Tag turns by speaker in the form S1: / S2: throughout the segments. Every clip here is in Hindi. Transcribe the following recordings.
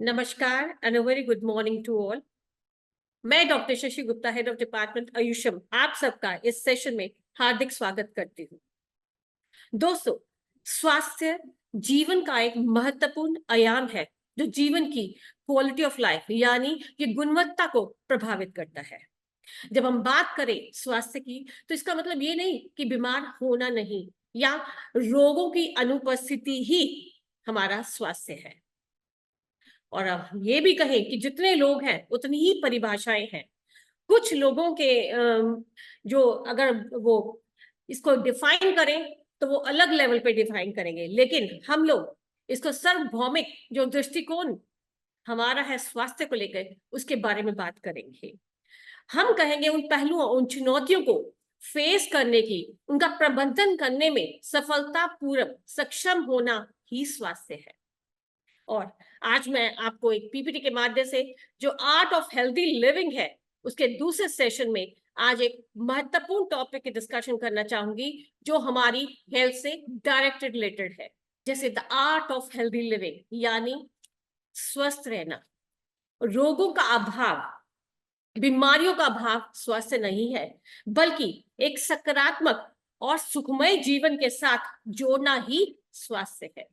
S1: नमस्कार and a very good morning to all. मैं doctor Shashi Gupta, head of department Ayusham, आप सबका इस सेशन में हार्दिक स्वागत करती हूँ। दोस्तों, स्वास्थ्य जीवन का एक महत्वपूर्ण आयाम है जो जीवन की क्वालिटी ऑफ लाइफ यानी कि गुणवत्ता को प्रभावित करता है। जब हम बात करें स्वास्थ्य की, तो इसका मतलब ये नहीं कि बीमार होना नहीं या रोगों की अनुपस्थिति ही हमारा स्वास्थ्य है। और अब ये भी कहें कि जितने लोग हैं उतनी ही परिभाषाएं हैं। कुछ लोगों के जो अगर वो इसको डिफाइन करें तो वो अलग लेवल पे डिफाइन करेंगे, लेकिन हम लोग इसको सार्वभौमिक जो दृष्टिकोण हमारा है स्वास्थ्य को लेकर, उसके बारे में बात करेंगे। हम कहेंगे उन पहलुओं, उन चुनौतियों को फेस करने की, उनका प्रबंधन करने में सफलतापूर्वक सक्षम होना ही स्वास्थ्य है। और आज मैं आपको एक पीपीटी के माध्यम से जो आर्ट ऑफ हेल्दी लिविंग है, उसके दूसरे सेशन में आज एक महत्वपूर्ण टॉपिक की डिस्कशन करना चाहूंगी जो हमारी हेल्थ से डायरेक्ट रिलेटेड है। जैसे the art of healthy living यानी स्वस्थ रहना। रोगों का अभाव, बीमारियों का अभाव स्वास्थ्य नहीं है, बल्कि एक सकारात्मक और सुखमय जीवन के साथ जोड़ना ही स्वास्थ्य है।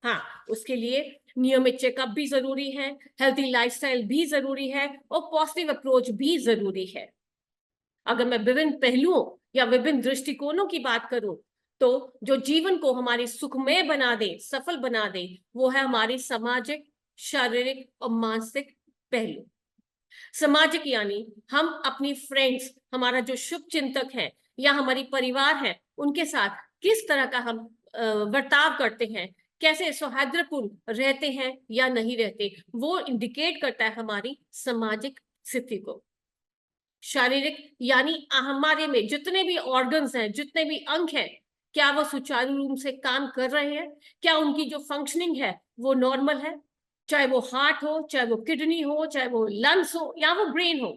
S1: हाँ, उसके लिए नियमित चेकअप भी जरूरी है, हेल्थी लाइफस्टाइल भी जरूरी है और पॉजिटिव अप्रोच भी जरूरी है। अगर मैं विभिन्न पहलुओं या विभिन्न दृष्टिकोणों की बात करूं, तो जो जीवन को हमारी सुखमय बना दे, सफल बना दे, वो है हमारी सामाजिक, शारीरिक और मानसिक पहलू। सामाजिक यानी हम अपनी फ्रेंड्स, हमारा जो शुभ चिंतक है या हमारी परिवार है, उनके साथ किस तरह का हम बर्ताव करते हैं, कैसे सौहार्दपूर्ण रहते हैं या नहीं रहते, वो इंडिकेट करता है हमारी सामाजिक स्थिति को। शारीरिक यानी हमारे में जितने भी ऑर्गन्स हैं, जितने भी अंग हैं, क्या वो सुचारू रूप से काम कर रहे हैं, क्या उनकी जो फंक्शनिंग है वो नॉर्मल है, चाहे वो हार्ट हो, चाहे वो किडनी हो, चाहे वो लंग्स हो या वो ब्रेन हो।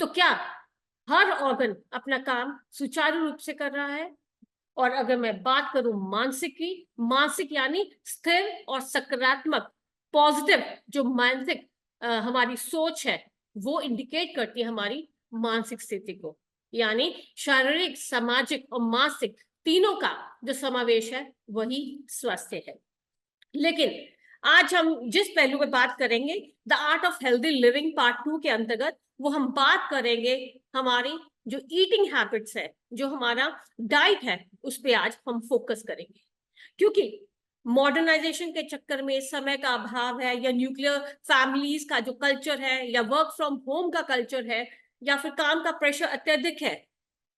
S1: तो क्या हर ऑर्गन अपना काम सुचारू रूप से कर रहा है? और अगर मैं बात करूं मानसिक की, मानसिक यानी स्थिर और सकारात्मक, पॉजिटिव जो मानसिक हमारी सोच है, वो इंडिकेट करती है हमारी मानसिक स्थिति को। यानी शारीरिक, सामाजिक और मानसिक तीनों का जो समावेश है वही स्वास्थ्य है। लेकिन आज हम जिस पहलू पे बात करेंगे, the art of healthy living part 2 के अंतर्गत, वो हम बात करेंगे हमारी जो ईटिंग हैबिट्स है, जो हमारा डाइट है, उस पे आज हम फोकस करेंगे। क्योंकि मॉडर्नाइजेशन के चक्कर में, समय का अभाव है या न्यूक्लियर फैमिलीज का जो कल्चर है या वर्क फ्रॉम होम का कल्चर है या फिर काम का प्रेशर अत्यधिक है,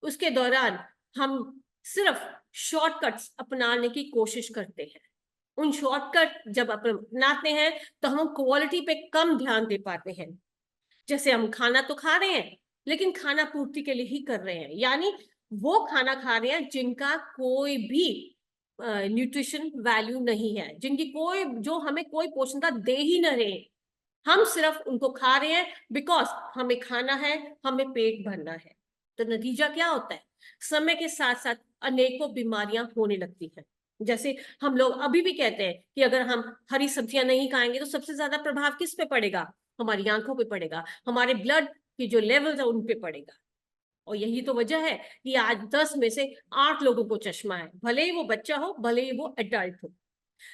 S1: उसके दौरान हम सिर्फ शॉर्टकट्स अपनाने की कोशिश करते हैं। उन शॉर्टकट जब अपनाते हैं तो हम क्वालिटी पे कम ध्यान दे पाते हैं। जैसे हम खाना तो खा रहे हैं, लेकिन खाना पूर्ति के लिए ही कर रहे हैं, यानी वो खाना खा रहे हैं जिनका कोई भी न्यूट्रिशन वैल्यू नहीं है, जिनकी कोई, जो हमें कोई पोषणता दे ही न रहे। हम सिर्फ उनको खा रहे हैं बिकॉज हमें खाना है, हमें पेट भरना है। तो नतीजा क्या होता है? समय के साथ साथ अनेकों बीमारियां होने लगती हैं। जैसे हम लोग अभी भी कहते हैं कि अगर हम हरी सब्जियां नहीं खाएंगे तो सबसे ज्यादा प्रभाव किस पे पड़ेगा? हमारी आंखों पे पड़ेगा, हमारे ब्लड की जो लेवल्स है उन पे पड़ेगा। और यही तो वजह है कि आज 10 में से 8 लोगों को चश्मा है, भले ही वो बच्चा हो, भले ही वो एडल्ट हो।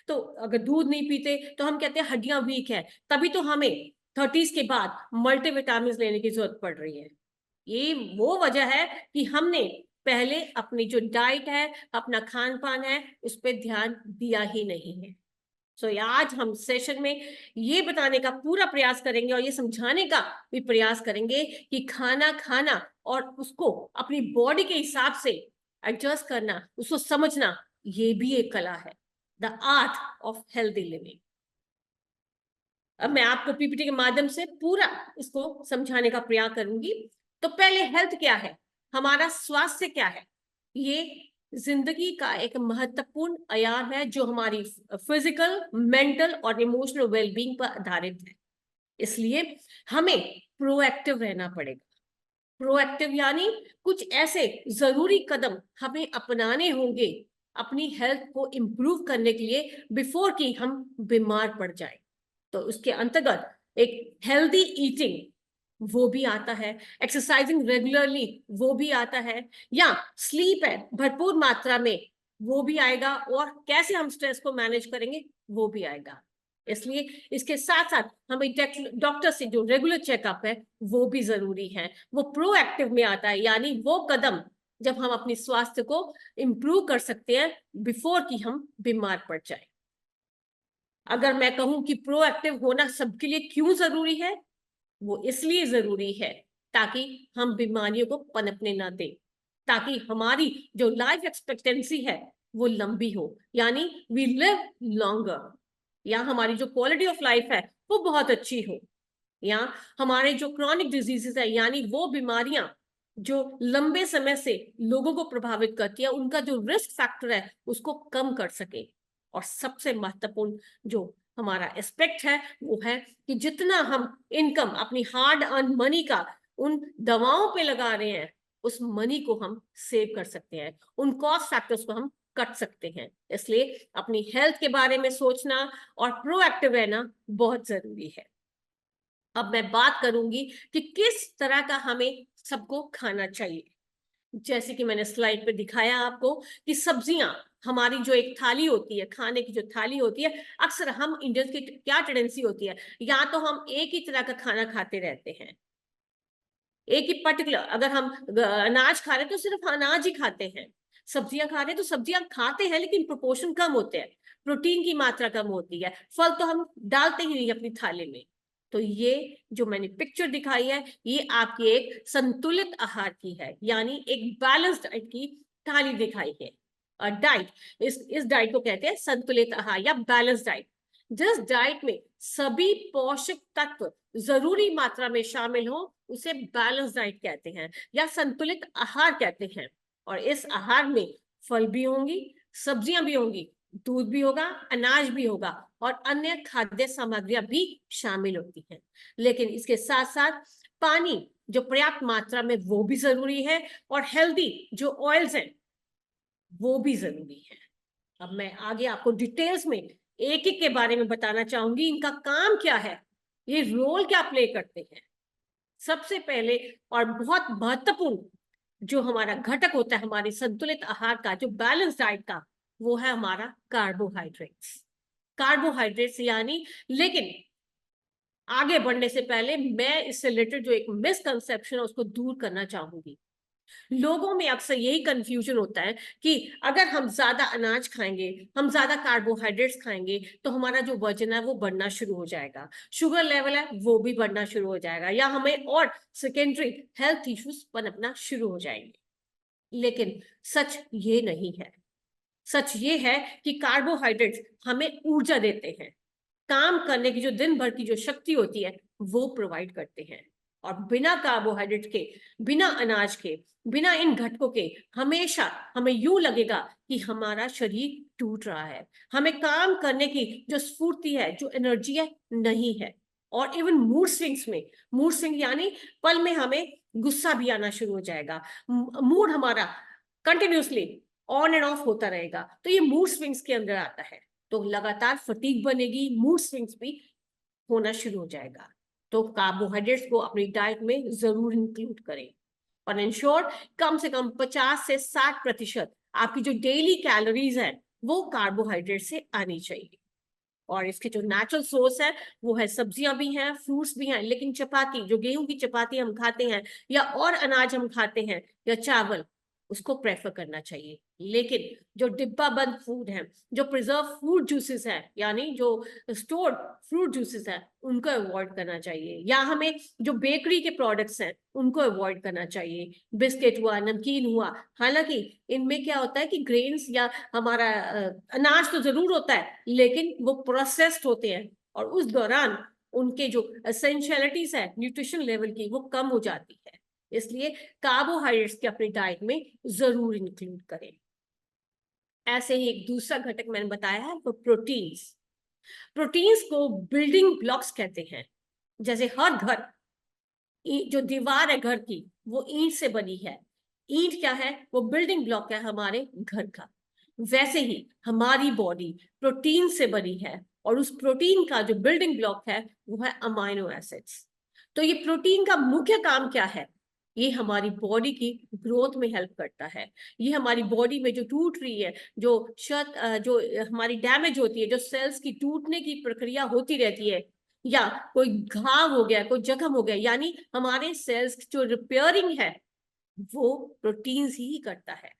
S1: तो अगर दूध नहीं पीते तो हम कहते हैं हड्डियां वीक है, तभी तो हमें 30s के बाद मल्टीविटामिन लेने की जरूरत पड़ रही है। ये वो वजह है कि हमने पहले अपनी जो डाइट है, अपना खान पान है, उस पर ध्यान दिया ही नहीं है। सो आज हम सेशन में ये बताने का पूरा प्रयास करेंगे और ये समझाने का भी प्रयास करेंगे कि खाना खाना और उसको अपनी बॉडी के हिसाब से एडजस्ट करना, उसको समझना, ये भी एक कला है, the art of healthy living. अब मैं आपको पीपीटी के माध्यम से पूरा इसको समझाने का प्रयास करूंगी। तो पहले हेल्थ क्या है, हमारा स्वास्थ्य क्या है? ये जिंदगी का एक महत्वपूर्ण आयाम है जो हमारी फिजिकल, मेंटल और इमोशनल वेलबींग पर आधारित है। इसलिए हमें प्रोएक्टिव रहना पड़ेगा। प्रोएक्टिव यानी कुछ ऐसे जरूरी कदम हमें अपनाने होंगे अपनी हेल्थ को इंप्रूव करने के लिए, बिफोर कि हम बीमार पड़ जाएं। तो उसके अंतर्गत एक हेल्दी ईटिंग वो भी आता है, एक्सरसाइजिंग रेगुलरली वो भी आता है, या स्लीप है भरपूर मात्रा में वो भी आएगा, और कैसे हम स्ट्रेस को मैनेज करेंगे वो भी आएगा। इसलिए इसके साथ साथ हमें डॉक्टर से जो रेगुलर चेकअप है वो भी जरूरी है। वो प्रोएक्टिव में आता है, यानी वो कदम जब हम अपनी स्वास्थ्य को इंप्रूव कर सकते हैं बिफोर कि हम बीमार पड़ जाए। अगर मैं कहूं कि प्रोएक्टिव होना सबके लिए क्यों जरूरी है, वो इसलिए जरूरी है ताकि हम बीमारियों को पनपने ना दें, ताकि हमारी जो लाइफ एक्सपेक्टेंसी है वो लंबी हो, यानी वी लिव लॉन्गर, या हमारी जो क्वालिटी ऑफ लाइफ है वो बहुत अच्छी हो, या हमारे जो क्रॉनिक डिजीजेस है यानी वो बीमारियां जो लंबे समय से लोगों को प्रभावित करती है उनका जो रिस्क फैक्टर है उसको कम कर सके। और सबसे महत्वपूर्ण जो हमारा एस्पेक्ट है वो है कि जितना हम इनकम अपनी हार्ड अर्न मनी का उन दवाओं पे लगा रहे हैं उस मनी को हम सेव कर सकते हैं, उन कॉस्ट फैक्टर्स को हम कट सकते हैं। इसलिए अपनी हेल्थ के बारे में सोचना और प्रोएक्टिव रहना बहुत जरूरी है। अब मैं बात करूंगी कि किस तरह का हमें सबको खाना चाहिए। जैसे कि मैंने स्लाइड पे दिखाया आपको कि सब्जियां हमारी जो एक थाली होती है, खाने की जो थाली होती है, अक्सर हम इंडियंस की क्या टेंडेंसी होती है, या तो हम एक ही तरह का खाना खाते रहते हैं, एक ही पर्टिकुलर, अगर हम अनाज खा रहे हैं तो सिर्फ अनाज ही खाते हैं, सब्जियां खा रहे हैं तो सब्जियां खाते हैं लेकिन प्रोपोर्शन कम होते हैं, प्रोटीन की मात्रा कम होती है, फल तो हम डालते ही नहीं अपनी थाली में। तो ये जो मैंने पिक्चर दिखाई है ये आपकी एक संतुलित आहार की है, यानी एक बैलेंस्ड डाइट की थाली दिखाई है। और डाइट, इस डाइट को कहते हैं संतुलित आहार या बैलेंस्ड डाइट, जिस डाइट में सभी पोषक तत्व जरूरी मात्रा में शामिल हो उसे बैलेंस डाइट कहते हैं या संतुलित आहार कहते हैं। और इस आहार में फल भी होंगी, सब्जियां भी होंगी, दूध भी होगा, अनाज भी होगा और अन्य खाद्य सामग्रियां भी शामिल होती हैं। लेकिन इसके साथ साथ पानी जो पर्याप्त मात्रा में वो भी जरूरी है, और हेल्दी जो ऑयल्स हैं वो भी जरूरी है। अब मैं आगे आपको डिटेल्स में एक एक के बारे में बताना चाहूंगी, इनका काम क्या है, ये रोल क्या प्ले करते हैं। सबसे पहले और बहुत महत्वपूर्ण जो हमारा घटक होता है हमारी संतुलित आहार का, जो बैलेंस डाइट का, वो है हमारा कार्बोहाइड्रेट्स। कार्बोहाइड्रेट्स यानी, लेकिन आगे बढ़ने से पहले मैं इससे रिलेटेड जो एक मिसकंसेप्शन है उसको दूर करना चाहूंगी। लोगों में अक्सर यही कंफ्यूजन होता है कि अगर हम ज्यादा अनाज खाएंगे, हम ज्यादा कार्बोहाइड्रेट्स खाएंगे तो हमारा जो वजन है वो बढ़ना शुरू हो जाएगा, शुगर लेवल है वो भी बढ़ना शुरू हो जाएगा, या हमें और सेकेंडरी हेल्थ इश्यूज पनपना शुरू हो जाएंगे। लेकिन सच ये नहीं है। सच ये है कि कार्बोहाइड्रेट्स हमें ऊर्जा देते हैं, काम करने की जो दिन भर की जो शक्ति होती है वो प्रोवाइड करते हैं। और बिना कार्बोहाइड्रेट के, बिना अनाज के, बिना इन घटकों के हमेशा हमें यूं लगेगा कि हमारा शरीर टूट रहा है, हमें काम करने की जो स्फूर्ति है, जो एनर्जी है, नहीं है। और इवन मूड स्विंग्स में, मूड स्विंग यानी पल में हमें गुस्सा भी आना शुरू हो जाएगा, मूड हमारा कंटिन्यूसली ऑन एंड ऑफ होता रहेगा, तो ये मूड स्विंग्स के अंदर आता है। तो लगातार फटीग बनेगी, मूड स्विंग्स भी होना शुरू हो जाएगा। तो कार्बोहाइड्रेट्स को अपनी डाइट में जरूर इंक्लूड करें और इंश्योर कम से कम 50 से 60% आपकी जो डेली कैलोरीज है वो कार्बोहाइड्रेट से आनी चाहिए। और इसके जो नेचुरल सोर्स है वो है सब्जियां भी हैं, फ्रूट्स भी हैं, लेकिन चपाती, जो गेहूं की चपाती हम खाते हैं या और अनाज हम खाते हैं या चावल, उसको प्रेफर करना चाहिए। लेकिन जो डिब्बा बंद फूड है, जो प्रिजर्व फ्रूट जूसेस है यानी जो स्टोर्ड फ्रूट जूसेस है, उनको अवॉइड करना चाहिए, या हमें जो बेकरी के प्रोडक्ट्स हैं उनको अवॉइड करना चाहिए, बिस्किट हुआ, नमकीन हुआ। हालांकि इनमें क्या होता है कि ग्रेन्स या हमारा अनाज तो जरूर होता है लेकिन वो प्रोसेस्ड होते हैं और उस दौरान उनके जो एसेंशियलिटीज है न्यूट्रिशन लेवल की वो कम हो जाती है। इसलिए कार्बोहाइड्रेट्स के अपनी डाइट में जरूर इंक्लूड करें। ऐसे ही एक दूसरा घटक मैंने बताया है वो प्रोटीन्स। प्रोटीन्स को बिल्डिंग ब्लॉक्स कहते हैं। जैसे हर घर, जो दीवार है घर की वो ईंट से बनी है, ईंट क्या है, वो बिल्डिंग ब्लॉक है हमारे घर का। वैसे ही हमारी बॉडी प्रोटीन से बनी है और उस प्रोटीन का जो बिल्डिंग ब्लॉक है वो है अमाइनो एसिड्स। तो ये प्रोटीन का मुख्य काम क्या है? ये हमारी बॉडी की ग्रोथ में हेल्प करता है। ये हमारी बॉडी में जो टूट रही है, जो हमारी डैमेज होती है, जो सेल्स की टूटने की प्रक्रिया होती रहती है, या कोई घाव हो गया, कोई जख्म हो गया, यानी हमारे सेल्स जो रिपेयरिंग है वो प्रोटीन्स ही करता है।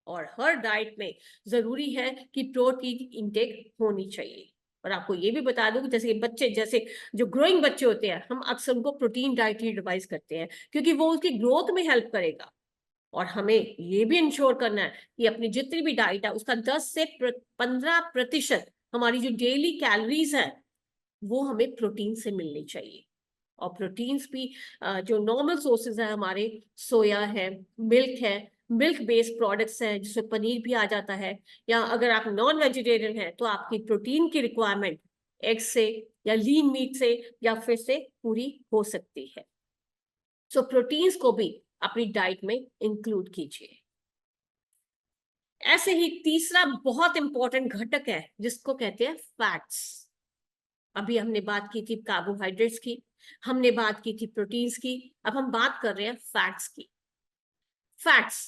S1: और हर डाइट में जरूरी है कि प्रोटीन इंटेक होनी चाहिए। और आपको ये भी बता दूं कि जैसे जो ग्रोइंग बच्चे होते हैं, हम अक्सर उनको प्रोटीन डाइट ही एडवाइस करते हैं, क्योंकि वो उसकी ग्रोथ में हेल्प करेगा। और हमें ये भी इंश्योर करना है कि अपनी जितनी भी डाइट है उसका 10 से 15% हमारी जो डेली कैलोरीज है वो हमें प्रोटीन से मिलनी चाहिए। और प्रोटीन्स भी जो नॉर्मल सोर्सेज है हमारे, सोया है, मिल्क बेस्ड प्रोडक्ट्स हैं जिसमें पनीर भी आ जाता है, या अगर आप नॉन वेजिटेरियन हैं तो आपकी प्रोटीन की रिक्वायरमेंट एग से या लीन मीट से या फिश से पूरी हो सकती है। सो प्रोटीन्स को भी अपनी डाइट में इंक्लूड कीजिए। ऐसे ही तीसरा बहुत इंपॉर्टेंट घटक है जिसको कहते हैं फैट्स। अभी हमने बात की थी कार्बोहाइड्रेट्स की, हमने बात की थी प्रोटीन्स की, अब हम बात कर रहे हैं फैट्स की। फैट्स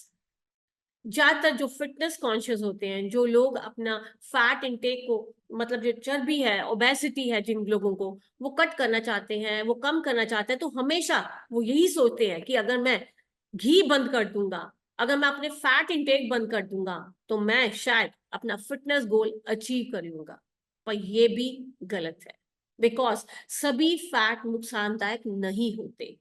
S1: ज्यादातर जो फिटनेस कॉन्शियस होते हैं, जो लोग अपना फैट इंटेक को, मतलब जो चर्बी है, ओबेसिटी है, जिन लोगों को वो कट करना चाहते हैं, वो कम करना चाहते हैं, तो हमेशा वो यही सोचते हैं कि अगर मैं घी बंद कर दूंगा, अगर मैं अपने फैट इंटेक बंद कर दूंगा, तो मैं शायद अपना फिटनेस गोल अचीव कर लूंगा। पर ये भी गलत है, बिकॉज सभी फैट नुकसानदायक नहीं होते।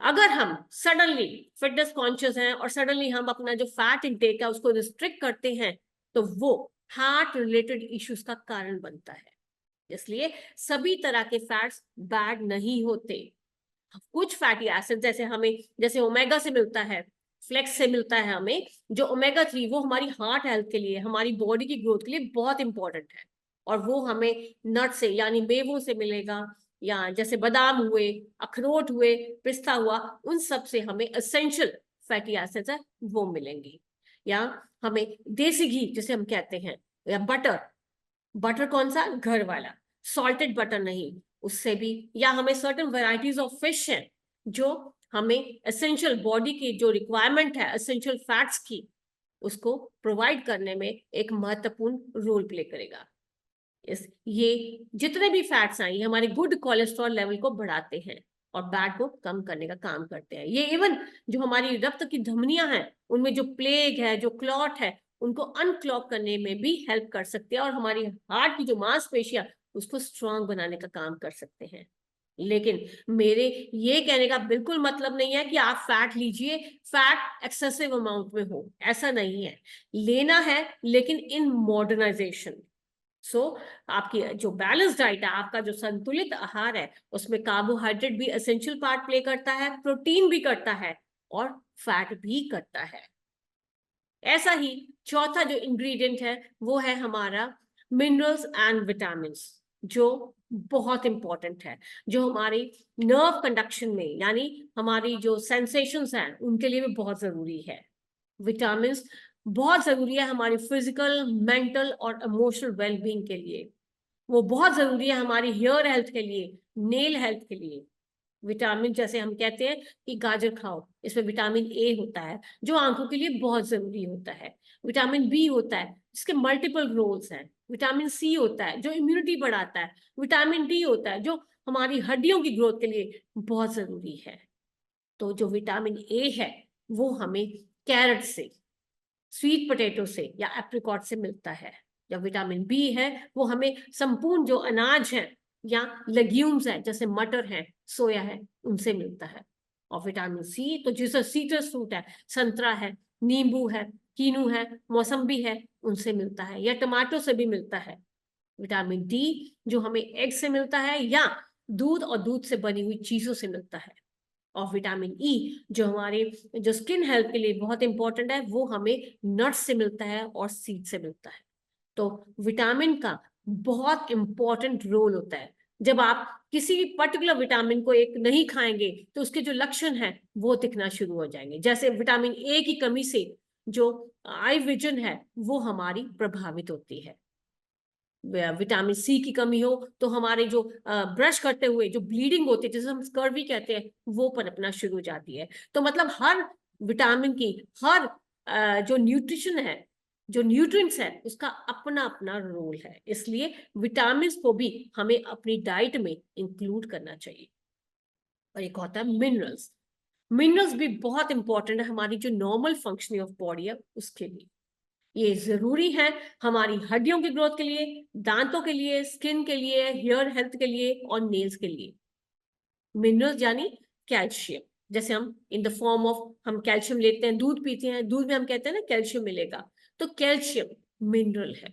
S1: अगर हम सडनली फिटनेस कॉन्शियस हैं और सडनली हम अपना जो फैट इंटेक है उसको रिस्ट्रिक्ट करते हैं, तो वो हार्ट रिलेटेड इश्यूज का कारण बनता है। इसलिए सभी तरह के फैट्स बैड नहीं होते। कुछ फैटी एसिड जैसे ओमेगा से मिलता है, फ्लेक्स से मिलता है हमें, जो ओमेगा 3 वो हमारी हार्ट हेल्थ के लिए, हमारी बॉडी की ग्रोथ के लिए बहुत इंपॉर्टेंट है। और वो हमें नट से यानी मेवों से मिलेगा, या जैसे बादाम हुए, अखरोट हुए, पिस्ता हुआ, उन सब से हमें एसेंशियल फैटी एसिड्स है वो मिलेंगे। या हमें देसी घी जिसे हम कहते हैं, या बटर, बटर कौन सा? घर वाला, सॉल्टेड बटर नहीं, उससे भी। या हमें सर्टेन वैरायटीज ऑफ फिश हैं जो हमें एसेंशियल बॉडी की जो रिक्वायरमेंट है एसेंशियल फैट्स की, उसको प्रोवाइड करने में एक महत्वपूर्ण रोल प्ले करेगा। ये जितने भी फैट्स हैं ये हमारे गुड कोलेस्ट्रॉल लेवल को बढ़ाते हैं और बैड को कम करने का काम करते हैं। ये इवन जो हमारी रक्त की धमनियां हैं उनमें जो प्लेग है, जो क्लॉट है, उनको अनक्लॉग करने में भी हेल्प कर सकते हैं, और हमारी हार्ट की जो मांसपेशियां उसको स्ट्रांग बनाने का काम कर सकते हैं। लेकिन मेरे ये कहने का बिल्कुल मतलब नहीं है कि आप फैट लीजिए, फैट एक्सेसिव अमाउंट में हो, ऐसा नहीं है। लेना है लेकिन इन मॉडर्नाइजेशन। आपकी जो बैलेंस डाइट है, आपका जो संतुलित आहार है, उसमें कार्बोहाइड्रेट भी एसेंशियल पार्ट प्ले करता है, प्रोटीन भी करता है और फैट भी करता है। ऐसा ही चौथा जो इंग्रेडिएंट है वो है हमारा मिनरल्स एंड विटामिन्स, जो बहुत इंपॉर्टेंट है, जो हमारी नर्व कंडक्शन में यानी हमारी जो सेंसेशंस हैं उनके लिए भी बहुत जरूरी है। विटामिन्स बहुत जरूरी है हमारी फिजिकल, मेंटल और इमोशनल वेलबींग के लिए। वो बहुत जरूरी है हमारी हेयर हेल्थ के लिए, नेल हेल्थ के लिए। विटामिन जैसे हम कहते हैं कि गाजर खाओ, इसमें विटामिन ए होता है जो आंखों के लिए बहुत जरूरी होता है। विटामिन बी होता है जिसके मल्टीपल रोल्स हैं। विटामिन सी होता है जो इम्यूनिटी बढ़ाता है। विटामिन डी होता है जो हमारी हड्डियों की ग्रोथ के लिए बहुत जरूरी है। तो जो विटामिन ए है वो हमें कैरेट से, स्वीट पोटैटो से या एप्रिकॉट से मिलता है। या विटामिन बी है वो हमें संपूर्ण जो अनाज है या लेग्यूम्स है जैसे मटर है, सोया है, उनसे मिलता है। और विटामिन सी तो जैसे सीट्रस फ्रूट है, संतरा है, नींबू है, कीनू है, मौसम्बी है, उनसे मिलता है। या टमाटो से भी मिलता है। विटामिन डी जो हमें एग से मिलता है या दूध और दूध से बनी हुई चीजों से मिलता है। और विटामिन ई जो हमारे जो स्किन हेल्थ के लिए बहुत इंपॉर्टेंट है वो हमें नट्स से मिलता है और सीड से मिलता है। तो विटामिन का बहुत इंपॉर्टेंट रोल होता है। जब आप किसी भी पर्टिकुलर विटामिन को एक नहीं खाएंगे तो उसके जो लक्षण हैं वो दिखना शुरू हो जाएंगे। जैसे विटामिन ए की कमी से जो आई विजन है वो हमारी प्रभावित होती है। विटामिन सी की कमी हो तो हमारे जो ब्रश करते हुए जो ब्लीडिंग होती है, जिसे हम स्कर्वी कहते हैं, वो पनपना शुरू हो जाती है। तो मतलब हर विटामिन की, हर जो न्यूट्रिशन है, जो न्यूट्रिएंट्स है, उसका अपना अपना रोल है। इसलिए विटामिन को भी हमें अपनी डाइट में इंक्लूड करना चाहिए। और एक होता है मिनरल्स। मिनरल्स भी बहुत इंपॉर्टेंट है हमारी जो नॉर्मल फंक्शनिंग ऑफ बॉडी है उसके लिए। ये जरूरी है हमारी हड्डियों की ग्रोथ के लिए, दांतों के लिए, स्किन के लिए, हेयर हेल्थ के लिए और नेल्स के लिए। मिनरल्स यानी कैल्शियम, जैसे हम इन द फॉर्म ऑफ हम कैल्शियम लेते हैं, दूध पीते हैं, दूध में हम कहते हैं ना कैल्शियम मिलेगा, तो कैल्शियम मिनरल है।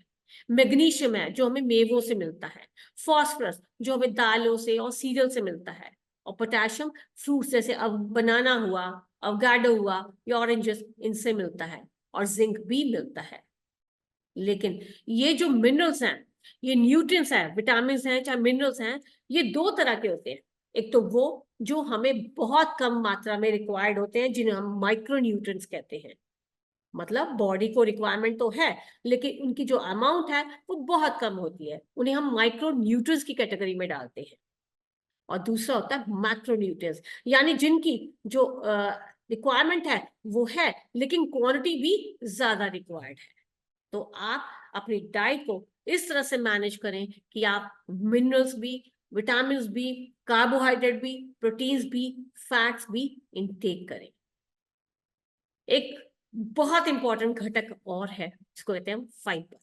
S1: मैग्नीशियम है जो हमें मेवों से मिलता है। फॉस्फोरस जो हमें दालों से और सीरियल से मिलता है। और पोटेशियम फ्रूट्स जैसे अब बनाना हुआ, अवगाडो हुआ या ऑरेंजेस, इनसे मिलता है। और जिंक भी मिलता है। लेकिन ये जो मिनरल्स हैं, ये न्यूट्रिएंट्स हैं, विटामिन हैं चाहे मिनरल्स हैं, ये दो तरह के होते हैं। एक तो वो जो हमें बहुत कम मात्रा में रिक्वायर्ड होते हैं, जिन्हें हम माइक्रो न्यूट्रिएंट्स कहते हैं। मतलब बॉडी को रिक्वायरमेंट तो है, लेकिन उनकी जो अमाउंट है वो बहुत कम होती है, उन्हें हम माइक्रो न्यूट्रिएंट्स की कैटेगरी में डालते हैं। और दूसरा होता है मैक्रो न्यूट्रिएंट्स, यानी जिनकी जो रिक्वायरमेंट है वो है, लेकिन क्वांटिटी भी ज्यादा रिक्वायर्ड है। तो आप अपनी डाइट को इस तरह से मैनेज करें कि आप मिनरल्स भी, विटामिन भी, कार्बोहाइड्रेट भी, प्रोटीन्स भी, फैट्स भी इनटेक करें। एक बहुत इंपॉर्टेंट घटक और है, जिसको कहते हैं फाइबर।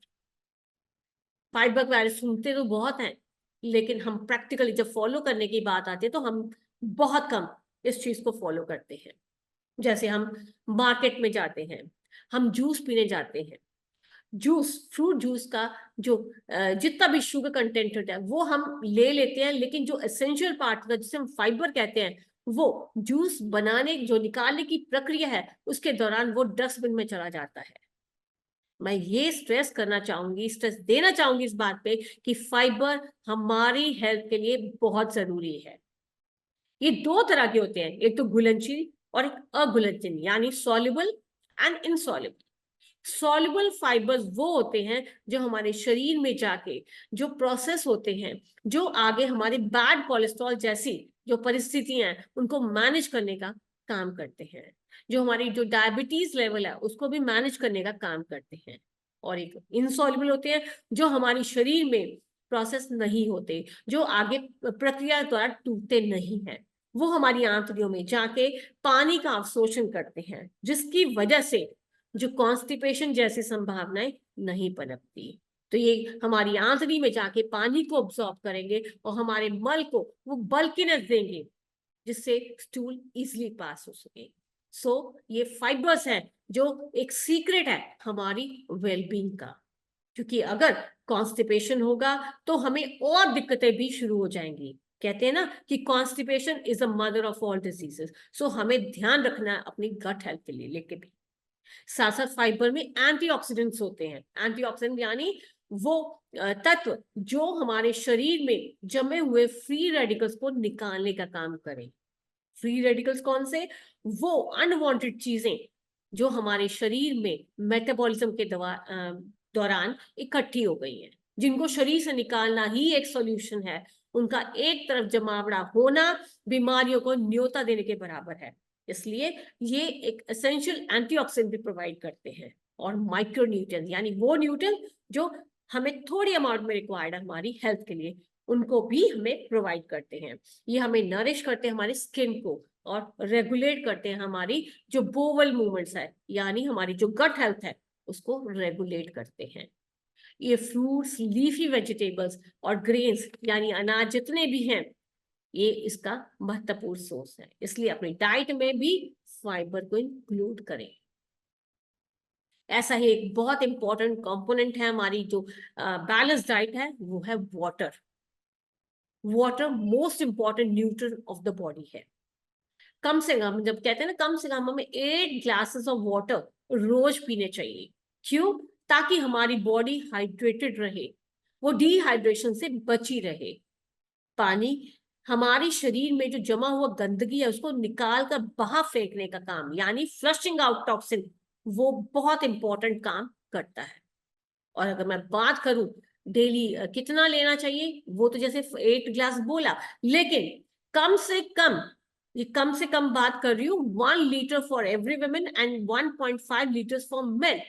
S1: फाइबर के बारे में सुनते तो बहुत हैं, लेकिन हम प्रैक्टिकली जब फॉलो करने की बात आती है तो हम बहुत कम इस चीज को फॉलो करते हैं। जैसे हम मार्केट में जाते हैं, हम जूस पीने जाते हैं, जूस, फ्रूट जूस का जो जितना भी शुगर कंटेंट होता है वो हम ले लेते हैं, लेकिन जो एसेंशियल पार्ट होता है जिसे हम फाइबर कहते हैं, वो जूस बनाने, जो निकालने की प्रक्रिया है, उसके दौरान वो डस्टबिन में चला जाता है। मैं ये स्ट्रेस करना चाहूंगी, स्ट्रेस देना चाहूंगी इस बात पे कि फाइबर हमारी हेल्थ के लिए बहुत जरूरी है। ये दो तरह के होते हैं, एक तो घुलनशील और एक अघुलनशील, यानी soluble and insoluble. Soluble fibres वो होते हैं जो हमारे शरीर में जाके जो प्रोसेस होते हैं, जो आगे हमारे बैड कोलेस्ट्रॉल जैसी जो परिस्थितियां हैं उनको मैनेज करने का काम करते हैं, जो हमारी जो डायबिटीज लेवल है उसको भी मैनेज करने का काम करते हैं। और एक इनसॉल्युबल होते हैं जो हमारे शरीर में प्रोसेस नहीं होते, जो आगे प्रक्रिया द्वारा टूटते नहीं हैं, वो हमारी आंतड़ियों में जाके पानी का अवशोषण करते हैं, जिसकी वजह से जो कॉन्स्टिपेशन जैसी संभावनाएं नहीं पनपती। तो ये हमारी आंतड़ी में जाके पानी को अब्सॉर्ब करेंगे और हमारे मल को वो बल्कीनेस देंगे, जिससे स्टूल इजीली पास हो सके। सो ये फाइबर्स हैं जो एक सीक्रेट है हमारी वेलबींग का, क्योंकि अगर कॉन्स्टिपेशन होगा तो हमें और दिक्कतें भी शुरू हो जाएंगी। कहते हैं ना कि constipation is a mother of all diseases. So हमें ध्यान रखना है अपनी गट हेल्थ के लिए लेके भी। साथ साथ फाइबर में एंटीऑक्सीडेंट्स होते हैं। एंटीऑक्सीडेंट यानी वो तत्व जो हमारे शरीर में जमे हुए फ्री रेडिकल्स को निकालने का काम करें। फ्री रेडिकल्स कौन से? वो अनवांटेड चीजें जो हमारे शरीर में मेटाबॉलिज्म के दौरान इकट्ठी हो गई हैं, जिनको शरीर से निकालना ही एक सॉल्यूशन है। उनका एक तरफ जमावड़ा होना बीमारियों को न्योता देने के बराबर है। इसलिए ये एक एसेंशियल एंटीऑक्सीडेंट भी प्रोवाइड करते हैं। और माइक्रो न्यूट्रिएंट्स यानी वो न्यूट्रिएंट जो हमें थोड़ी अमाउंट में रिक्वायर्ड है हमारी हेल्थ के लिए, उनको भी हमें प्रोवाइड करते हैं। ये हमें नरिश करते हैं हमारी स्किन को, और रेगुलेट करते हैं हमारी जो बोवल मूवमेंट्स है, यानी हमारी जो गट हेल्थ है उसको रेगुलेट करते हैं। ये फ्रूट्स, लीफी वेजिटेबल्स और ग्रेन्स यानी अनाज जितने भी हैं, ये इसका महत्वपूर्ण सोर्स है। इसलिए अपनी डाइट में भी फाइबर को इंक्लूड करें। ऐसा ही एक बहुत इंपॉर्टेंट कंपोनेंट है हमारी जो बैलेंस डाइट है, वो है water. Water most important nutrient of the body है। कम से कम, जब कहते हैं ना कम से कम, हमें 8 ग्लासेस ऑफ वाटर रोज पीने चाहिए। क्यों? ताकि हमारी बॉडी हाइड्रेटेड रहे, वो डिहाइड्रेशन से बची रहे। पानी हमारे शरीर में जो जमा हुआ गंदगी है उसको निकाल कर बाहर फेंकने का काम, यानी फ्लशिंग आउट टॉक्सिन, वो बहुत इंपॉर्टेंट काम करता है। और अगर मैं बात करूं डेली कितना लेना चाहिए, वो तो जैसे 8 ग्लास बोला, लेकिन कम से कम, ये कम से कम बात कर रही हूँ, 1 litre for every women and 1.5 litres for main.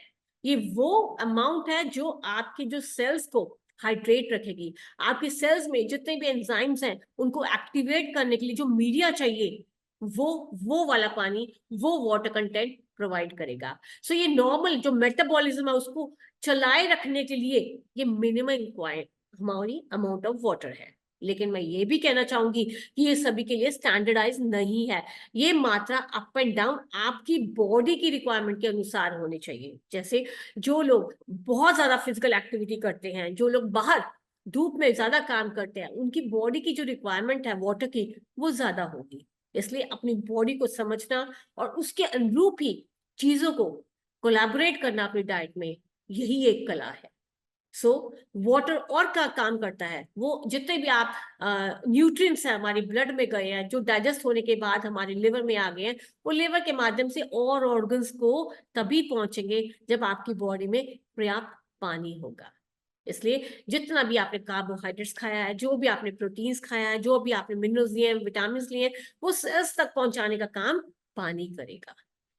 S1: ये वो अमाउंट है जो आपके जो सेल्स को हाइड्रेट रखेगी, आपके सेल्स में जितने भी एंजाइम्स हैं उनको एक्टिवेट करने के लिए जो मीडिया चाहिए, वो वाला पानी, वो वाटर कंटेंट प्रोवाइड करेगा। सो ये नॉर्मल जो मेटाबॉलिज्म है उसको चलाए रखने के लिए ये मिनिमम रिक्वायर्ड हमारी अमाउंट ऑफ वाटर है। लेकिन मैं ये भी कहना चाहूंगी कि ये सभी के लिए स्टैंडर्डाइज नहीं है, ये मात्रा अप एंड डाउन आपकी बॉडी की रिक्वायरमेंट के अनुसार होनी चाहिए। जैसे जो लोग बहुत ज्यादा फिजिकल एक्टिविटी करते हैं, जो लोग बाहर धूप में ज्यादा काम करते हैं, उनकी बॉडी की जो रिक्वायरमेंट है वाटर की वो ज्यादा होगी। इसलिए अपनी बॉडी को समझना और उसके अनुरूप ही चीजों को कोलैबोरेट करना अपनी डाइट में, यही एक कला है। सो वाटर और का काम करता है, वो जितने भी आप न्यूट्रिएंट्स हैं हमारे ब्लड में गए हैं, जो डाइजेस्ट होने के बाद हमारे लिवर में आ गए हैं, वो लिवर के माध्यम से और ऑर्गन्स को तभी पहुंचेंगे जब आपकी बॉडी में पर्याप्त पानी होगा। इसलिए जितना भी आपने कार्बोहाइड्रेट्स खाया है, जो भी आपने प्रोटीन्स खाया है, जो भी आपने मिनरल्स लिए हैं, विटामिन लिए हैं, वो सेल्स तक पहुंचाने का काम पानी करेगा।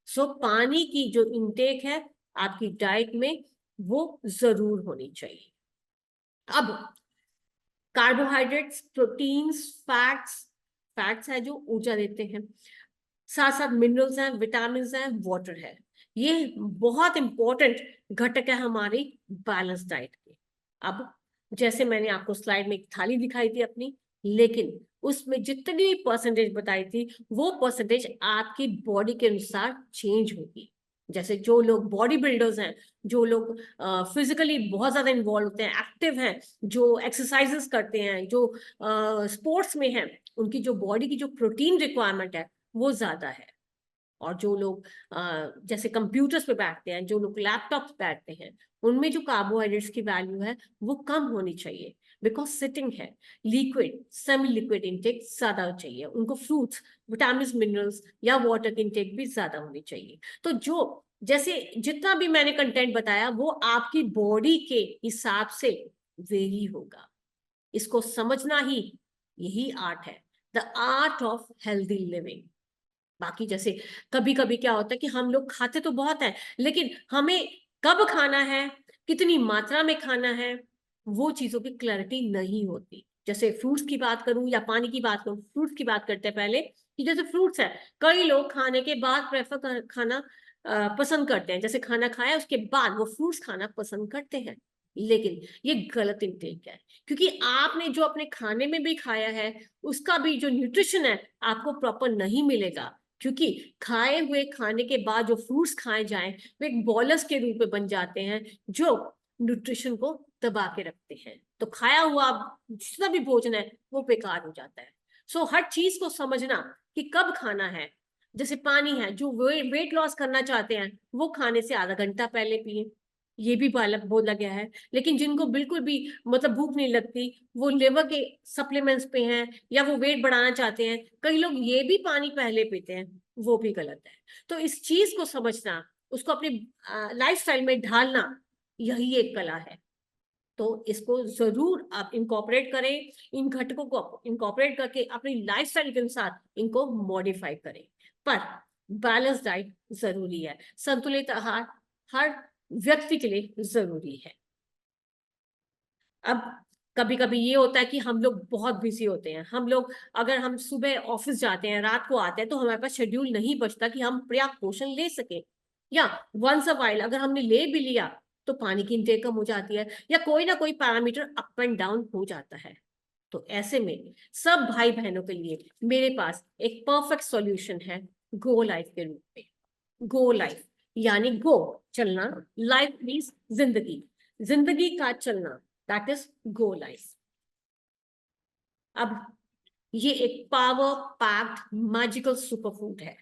S1: सो पानी की जो इनटेक है आपकी डाइट में वो जरूर होनी चाहिए। अब कार्बोहाइड्रेट्स, प्रोटीन्स, फैट्स है जो ऊर्जा देते हैं, साथ साथ मिनरल्स हैं, विटामिन हैं, वाटर है। ये बहुत इंपॉर्टेंट घटक है हमारी बैलेंस डाइट के। अब जैसे मैंने आपको स्लाइड में एक थाली दिखाई थी अपनी, लेकिन उसमें जितनी परसेंटेज बताई थी वो परसेंटेज आपकी बॉडी के अनुसार चेंज होगी। जैसे जो लोग बॉडी बिल्डर्स हैं, जो लोग फिजिकली बहुत ज्यादा इन्वॉल्व होते हैं, एक्टिव हैं, जो एक्सरसाइजेस करते हैं, जो स्पोर्ट्स में हैं, उनकी जो बॉडी की जो प्रोटीन रिक्वायरमेंट है वो ज्यादा है। और जो लोग जैसे कंप्यूटर्स पे बैठते हैं, जो लोग लैपटॉप पे बैठते हैं, उनमें जो कार्बोहाइड्रेट्स की वैल्यू है वो कम होनी चाहिए, बिकॉज सिटिंग है। लिक्विड, सेमी लिक्विड इंटेक ज्यादा चाहिए उनको, फ्रूट्स, विटामिन, मिनरल्स या वाटर की इंटेक भी ज्यादा होनी चाहिए। तो जो जैसे जितना भी मैंने कंटेंट बताया वो आपकी बॉडी के हिसाब से वेरी होगा। इसको समझना ही यही आर्ट है, the art of healthy living. बाकी जैसे कभी कभी क्या होता है कि हम लोग खाते तो बहुत है, लेकिन हमें कब खाना है, कितनी मात्रा में खाना है, वो चीजों की क्लैरिटी नहीं होती। जैसे फ्रूट्स की बात करूं या पानी की बात करूं, फ्रूट्स की बात करते हैं पहले, कि जैसे फ्रूट्स है, कई लोग खाने के बाद खाना पसंद करते हैं, जैसे खाना खाया उसके बाद वो फ्रूट्स खाना पसंद करते हैं, लेकिन ये गलत इंटेक है। क्योंकि आपने जो अपने खाने में भी खाया है उसका भी जो न्यूट्रिशन है आपको प्रॉपर नहीं मिलेगा। क्योंकि खाए हुए खाने के बाद जो फ्रूट्स खाए जाएं वो एक बॉलस के रूप में बन जाते हैं जो न्यूट्रिशन को दबा के रखते हैं। तो खाया हुआ जितना भी भोजन है वो बेकार हो जाता है। सो हर चीज को समझना कि कब खाना है। जैसे पानी है, जो वेट लॉस करना चाहते हैं वो खाने से आधा घंटा पहले पिए, ये भी बोला गया है। लेकिन जिनको बिल्कुल भी मतलब भूख नहीं लगती, वो लिवर के सप्लीमेंट्स पे हैं या वो वेट बढ़ाना चाहते हैं, कई लोग ये भी पानी पहले पीते हैं, वो भी गलत है। तो इस चीज को समझना, उसको अपनी लाइफस्टाइल में ढालना, यही एक कला है। तो इसको जरूर आप इंकॉर्पोरेट करें, इन घटकों को इंकॉर्पोरेट करके अपनी लाइफस्टाइल के अनुसार इनको मॉडिफाई करें। पर बैलेंस डाइट जरूरी है, संतुलित आहार हर व्यक्ति के लिए जरूरी है। अब कभी कभी ये होता है कि हम लोग बहुत बिजी होते हैं, हम लोग अगर हम सुबह ऑफिस जाते हैं, रात को आते हैं, तो हमारे पास शेड्यूल नहीं बचता कि हम पर्याप्त पोषण ले सके, या वंस अ वाइल अगर हमने ले भी लिया तो पानी की इंटेक कम हो जाती है, या कोई ना कोई पैरामीटर अप एंड डाउन हो जाता है। तो ऐसे में सब भाई बहनों के लिए मेरे पास एक परफेक्ट सॉल्यूशन है, गो लाइफ के रूप में। गो लाइफ यानी गो चलना, लाइफ मीन्स जिंदगी, जिंदगी का चलना, दैट इज गो लाइफ। अब ये एक power packed magical super food है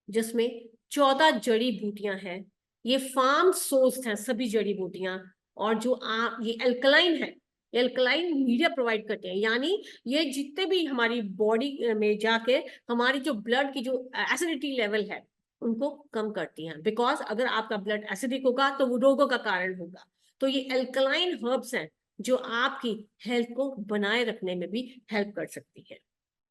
S1: जिसमें 14 जड़ी बूटियां हैं। ये फार्म सोर्स्ड हैं सभी जड़ी बूटियां, और जो आप ये एल्कलाइन है, एल्कलाइन मीडिया प्रोवाइड करते हैं, यानी ये जितने भी हमारी बॉडी में जाके हमारी जो ब्लड की जो एसिडिटी लेवल है उनको कम करती हैं। बिकॉज अगर आपका ब्लड एसिडिक होगा तो वो रोगों का कारण होगा। तो ये एल्कलाइन हर्ब्स हैं जो आपकी हेल्थ को बनाए रखने में भी हेल्प कर सकती है,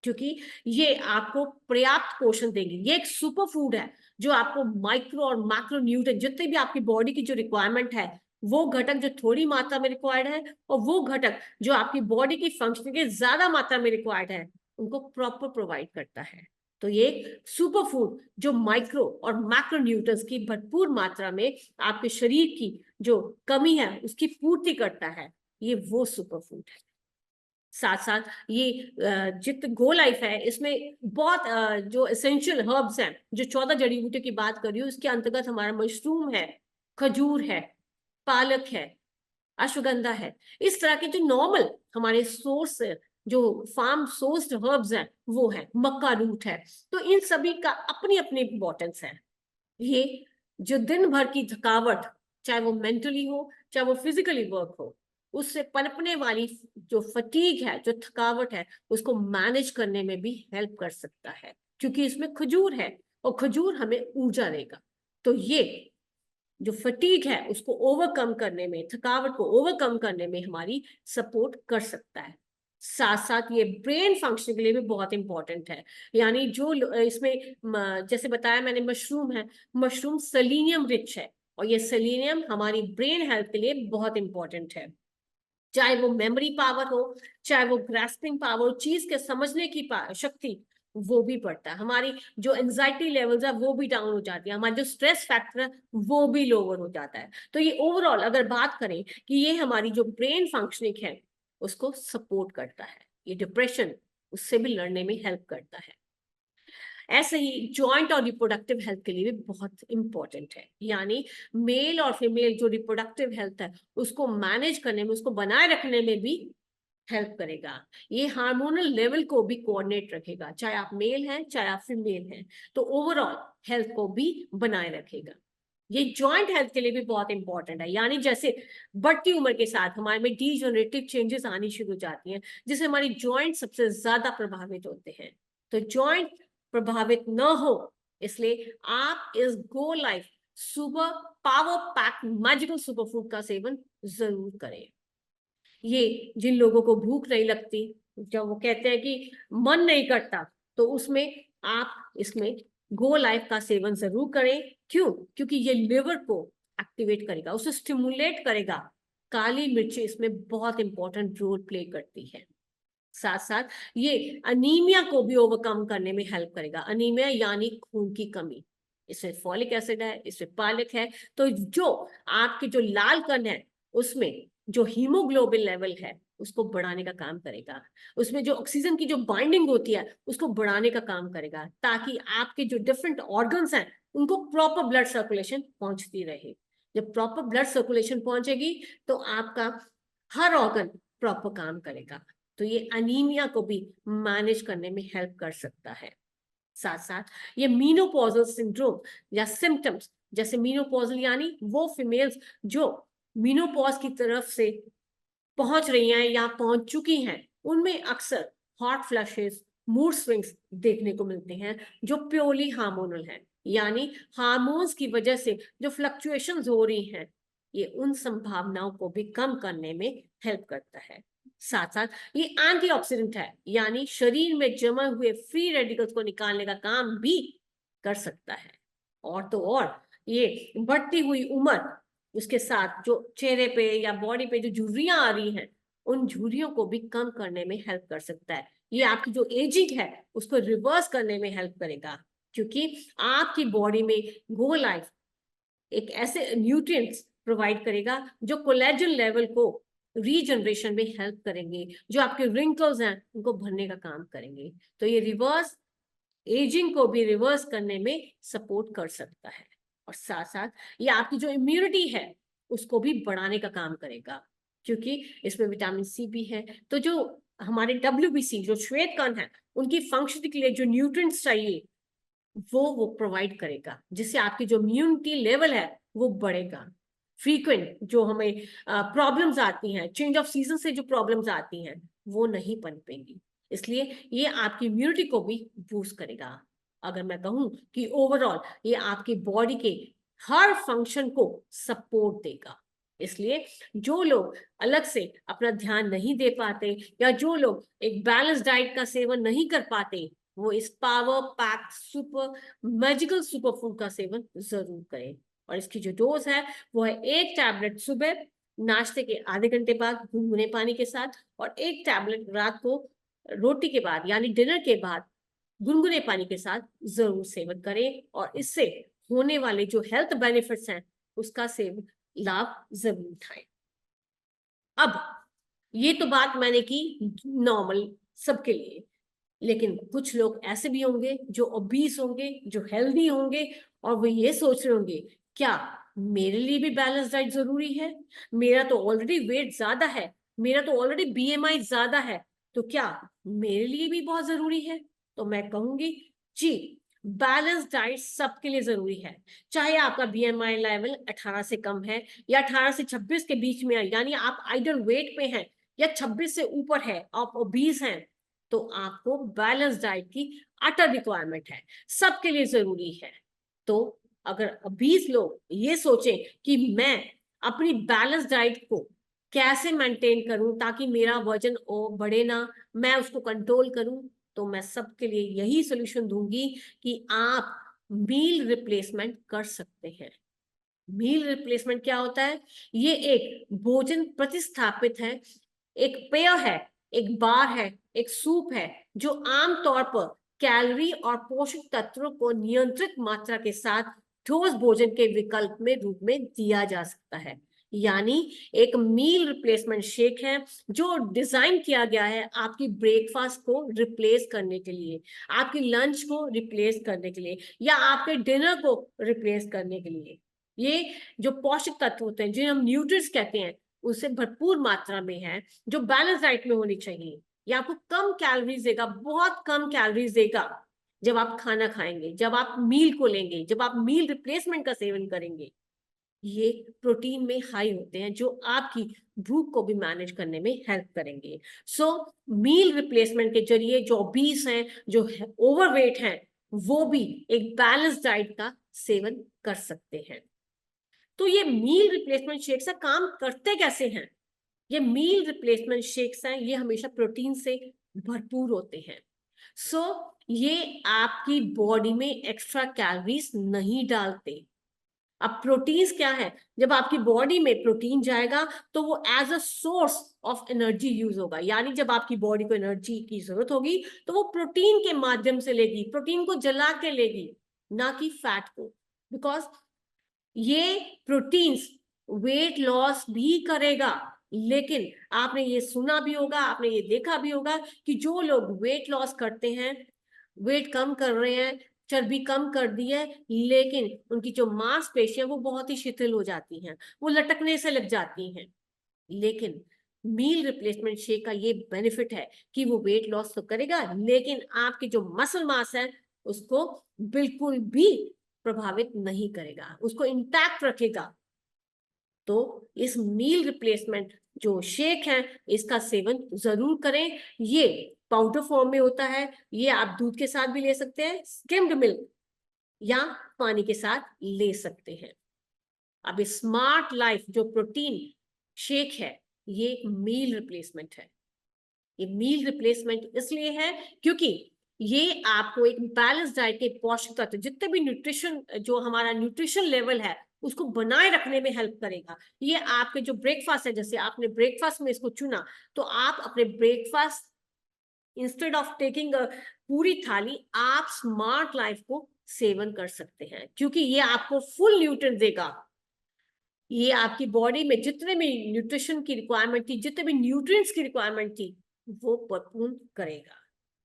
S1: क्योंकि ये आपको पर्याप्त पोषण देंगी। ये एक सुपर फूड है जो आपको माइक्रो और मैक्रो न्यूट्रिएंट, जितने भी आपकी बॉडी की जो रिक्वायरमेंट है, वो घटक जो थोड़ी मात्रा में रिक्वायर्ड है और वो घटक जो आपकी बॉडी की फंक्शनिंग के ज्यादा मात्रा में रिक्वायर्ड है, उनको प्रॉपर प्रोवाइड करता है। तो ये सुपर फूड जो माइक्रो और मैक्रो न्यूट्रिएंट्स की भरपूर मात्रा में आपके शरीर की जो कमी है उसकी पूर्ति करता है, ये वो सुपर फूड है। साथ साथ ये जित गो लाइफ है, इसमें बहुत जो एसेंशियल हर्ब्स हैं, जो 14 जड़ी बूटियों की बात कर रही हूँ, इसके अंतर्गत हमारा मशरूम है, खजूर है, पालक है, अश्वगंधा है। इस तरह के जो नॉर्मल हमारे सोर्स, जो फार्म सोर्स्ड हर्ब्स हैं, वो है, मक्का रूट है। तो इन सभी का अपनी अपनी इंपॉर्टेंस है। ये जो दिन भर की थकावट, चाहे वो मेंटली हो चाहे वो फिजिकली वर्क हो, उससे पनपने वाली जो फटीग है, जो थकावट है, उसको मैनेज करने में भी हेल्प कर सकता है, क्योंकि इसमें खजूर है और खजूर हमें ऊर्जा देगा। तो ये जो फटीग है उसको ओवरकम करने में, थकावट को ओवरकम करने में हमारी सपोर्ट कर सकता है। साथ साथ ये ब्रेन फंक्शन के लिए भी बहुत इंपॉर्टेंट है। यानी जो इसमें जैसे बताया मैंने, मशरूम है, मशरूम सेलेनियम रिच है, और ये सेलेनियम हमारी ब्रेन हेल्थ के लिए बहुत इंपॉर्टेंट है। चाहे वो मेमोरी पावर हो, चाहे वो ग्रास्पिंग पावर, चीज के समझने की शक्ति, वो भी बढ़ता है। हमारी जो एंजाइटी लेवल्स है वो भी डाउन हो जाती है, हमारा जो स्ट्रेस फैक्टर है वो भी लोअर हो जाता है। तो ये ओवरऑल अगर बात करें कि ये हमारी जो ब्रेन फंक्शनिंग है उसको सपोर्ट करता है, ये डिप्रेशन उससे भी लड़ने में हेल्प करता है। ऐसे ही जॉइंट और रिप्रोडक्टिव हेल्थ के लिए भी बहुत इंपॉर्टेंट है। यानी मेल और फीमेल जो रिप्रोडक्टिव हेल्थ है उसको मैनेज करने में, उसको बनाए रखने में भी हेल्प करेगा। ये हार्मोनल लेवल को भी कोऑर्डिनेट रखेगा, चाहे आप मेल हैं चाहे आप फीमेल हैं, तो ओवरऑल हेल्थ को भी बनाए रखेगा। ये जॉइंट हेल्थ के लिए भी बहुत इंपॉर्टेंट है। यानी जैसे बढ़ती उम्र के साथ हमारे में डीजनरेटिव चेंजेस आनी शुरू हो जाती हैं, जिससे हमारी जॉइंट सबसे ज्यादा प्रभावित होते हैं। तो जॉइंट प्रभावित न हो, इसलिए आप इस go life super power pack magical super food का सेवन जरूर करें। ये जिन लोगों को भूख नहीं लगती, जब वो कहते हैं कि मन नहीं करता, तो उसमें आप इसमें गो लाइफ का सेवन जरूर करें। क्यों? क्योंकि ये लिवर को एक्टिवेट करेगा, उसे स्टिमुलेट करेगा। काली मिर्ची इसमें बहुत इंपॉर्टेंट रोल प्ले करती है। साथ साथ ये अनीमिया को भी ओवरकम करने में हेल्प करेगा। अनीमिया यानी खून की कमी, इसमें फॉलिक एसिड है, इसमें पालक है। तो जो आपके जो लाल कण है उसमें जो हीमोग्लोबिन लेवल है उसको बढ़ाने का काम करेगा। उसमें जो ऑक्सीजन की जो बाइंडिंग होती है उसको बढ़ाने का काम करेगा, ताकि आपके जो डिफरेंट ऑर्गन्स हैं उनको प्रॉपर ब्लड सर्कुलेशन पहुंचती रहे। जब प्रॉपर ब्लड सर्कुलेशन पहुंचेगी तो आपका हर ऑर्गन प्रॉपर काम करेगा। तो ये अनीमिया को भी मैनेज करने में हेल्प कर सकता है। साथ साथ ये मीनोपॉजल सिंड्रोम या सिम्टम्स, जैसे मीनोपॉजल यानी वो फीमेल्स जो मीनोपॉज की तरफ से पहुंच रही हैं या पहुंच चुकी हैं, उनमें अक्सर हॉट फ्लैशेस, मूड स्विंग्स देखने को मिलते हैं, जो प्योरली हार्मोनल हैं। यानी हार्मोन्स की वजह से जो फ्लक्चुएशंस हो रही हैं, ये उन संभावनाओं को भी कम करने में हेल्प करता है। साथ साथ ये एंटीऑक्सीडेंट है, यानी शरीर में जमा हुए फ्री रेडिकल्स को निकालने का काम भी कर सकता है। और तो और ये बढ़ती हुई उम्र, उसके साथ जो चेहरे पे या बॉडी पे जो झुर्रियां आ रही हैं, उन झुर्रियों को भी कम करने में हेल्प कर सकता है। ये आपकी जो एजिंग है उसको रिवर्स करने में हेल्प करेगा, क्योंकि आपकी बॉडी में गो लाइफ एक ऐसे न्यूट्रिएंट्स प्रोवाइड करेगा जो कोलेजन लेवल को रीजनरेशन में हेल्प करेंगे, जो आपके रिंकल्स हैं उनको भरने का काम करेंगे। तो ये रिवर्स एजिंग को भी रिवर्स करने में सपोर्ट कर सकता है। और साथ साथ ये आपकी जो इम्यूनिटी है उसको भी बढ़ाने का काम करेगा, क्योंकि इसमें विटामिन सी भी है। तो जो हमारे WBC जो श्वेत कण है, उनकी फंक्शन के लिए जो न्यूट्रिएंट्स चाहिए वो प्रोवाइड करेगा, जिससे आपकी जो इम्यूनिटी लेवल है वो बढ़ेगा। फ्रीक्वेंट जो हमें प्रॉब्लम्स आती हैं, चेंज ऑफ सीजन से जो प्रॉब्लम्स आती हैं, वो नहीं पनपेंगी। इसलिए ये आपकी इम्यूनिटी को भी बूस्ट करेगा। अगर मैं कहूँ कि ओवरऑल ये आपकी बॉडी के हर फंक्शन को सपोर्ट देगा। इसलिए जो लोग अलग से अपना ध्यान नहीं दे पाते या जो लोग एक बैलेंस डाइट का सेवन नहीं कर पाते, वो इस power pack super magical super food का सेवन जरूर करें। और इसकी जो डोज है वो है 1 टैबलेट सुबह नाश्ते के आधे घंटे बाद गुनगुने पानी के साथ, और 1 टैबलेट रात को रोटी के बाद यानी डिनर के बाद गुनगुने पानी के साथ जरूर सेवन करें, और इससे होने वाले जो हेल्थ बेनिफिट्स हैं उसका सेवन लाभ जरूर उठाएं। अब ये तो बात मैंने की नॉर्मल सबके लिए, लेकिन कुछ लोग ऐसे भी होंगे जो ओबीस होंगे, जो हेल्दी होंगे, और वो ये सोच रहे होंगे क्या मेरे लिए भी बैलेंस डाइट जरूरी है? मेरा तो ऑलरेडी वेट ज्यादा है, मेरा तो ऑलरेडी बीएमआई ज्यादा है, तो क्या मेरे लिए भी बहुत जरूरी है? तो मैं कहूंगी जी, बैलेंस डाइट सबके लिए जरूरी है। चाहे आपका बीएमआई लेवल 18 से कम है या 18 से 26 के बीच में है, यानी आप आइडल वेट पे हैं, या 26 से ऊपर है, आप ओबीस हैं, तो आपको बैलेंस डाइट की अटर रिक्वायरमेंट है, सबके लिए जरूरी है। तो अगर 20 लोग ये सोचें कि मैं अपनी बैलेंस डाइट को कैसे मेंटेन करूं ताकि मेरा वजन और बढ़े ना, मैं उसको कंट्रोल करूं, तो मैं सबके लिए यही सोल्यूशन दूंगी कि आप मील रिप्लेसमेंट कर सकते हैं। मील रिप्लेसमेंट क्या होता है? ये एक भोजन प्रतिस्थापित है, एक पेय है, एक बार है, एक सूप है, जो आमतौर पर कैलोरी और पोषक तत्वों को नियंत्रित मात्रा के साथ ठोस भोजन के विकल्प में रूप में दिया जा सकता है। यानी एक मील रिप्लेसमेंट शेक है जो डिजाइन किया गया है आपकी ब्रेकफास्ट को रिप्लेस करने के लिए, आपकी लंच को रिप्लेस करने के लिए, या आपके डिनर को रिप्लेस करने के लिए। ये जो पोषक तत्व होते हैं, जिन्हें हम न्यूट्रिएंट्स कहते हैं, उससे भरपूर मात्रा में है, जो बैलेंस डाइट में होनी चाहिए। ये आपको कम कैलोरीज देगा, बहुत कम कैलोरीज देगा जब आप खाना खाएंगे, जब आप मील को लेंगे, जब आप मील रिप्लेसमेंट का सेवन करेंगे। ये प्रोटीन में हाई होते हैं जो आपकी भूख को भी मैनेज करने में हेल्प करेंगे। सो मील रिप्लेसमेंट के जरिए जो ओबीस हैं, जो ओवरवेट हैं, वो भी एक बैलेंस डाइट का सेवन कर सकते हैं। तो ये मील रिप्लेसमेंट शेक्स काम करते कैसे हैं? ये मील रिप्लेसमेंट शेक्स हैं, ये हमेशा प्रोटीन से भरपूर होते हैं। सो ये आपकी बॉडी में एक्स्ट्रा कैलोरीज नहीं डालते। अब प्रोटीन्स क्या है? जब आपकी बॉडी में प्रोटीन जाएगा तो वो as a source of energy use होगा, यानी जब आपकी बॉडी को एनर्जी की जरूरत होगी तो वो प्रोटीन के माध्यम से लेगी, प्रोटीन को जला के लेगी, ना कि फैट को। बिकॉज ये प्रोटीन्स वेट लॉस भी करेगा, लेकिन आपने ये सुना भी होगा, आपने ये देखा भी होगा कि जो लोग वेट लॉस करते हैं, वेट कम कर रहे हैं, चर्बी कम कर दी है, लेकिन उनकी जो मांसपेशियां वो बहुत ही शिथिल हो जाती हैं, वो लटकने से लग जाती हैं। लेकिन मील रिप्लेसमेंट शेक का ये बेनिफिट है कि वो वेट लॉस तो करेगा, लेकिन आपकी जो मसल मास है उसको बिल्कुल भी प्रभावित नहीं करेगा, उसको इंटैक्ट रखेगा। तो इस मील रिप्लेसमेंट जो शेक है इसका सेवन जरूर करें। ये पाउडर फॉर्म में होता है, ये आप दूध के साथ भी ले सकते हैं, स्किम्ड मिल्क, या पानी के साथ ले सकते हैं। अब स्मार्ट लाइफ जो प्रोटीन शेक है ये एक मील रिप्लेसमेंट है। ये मील रिप्लेसमेंट इसलिए है क्योंकि ये आपको एक बैलेंस डाइट के पोषक तत्व, जितने भी न्यूट्रिशन, जो हमारा न्यूट्रिशन लेवल है उसको बनाए रखने में हेल्प करेगा। ये आपके जो ब्रेकफास्ट है, जैसे आपने ब्रेकफास्ट में इसको चुना, तो आप अपने ब्रेकफास्ट इंस्टेड ऑफ टेकिंग पूरी थाली, आप स्मार्ट लाइफ को सेवन कर सकते हैं, क्योंकि ये आपको फुल न्यूट्रिएंट देगा। ये आपकी बॉडी में जितने भी न्यूट्रिशन की रिक्वायरमेंट थी, जितने भी न्यूट्रिएंट्स की रिक्वायरमेंट थी, वो भरपूर करेगा।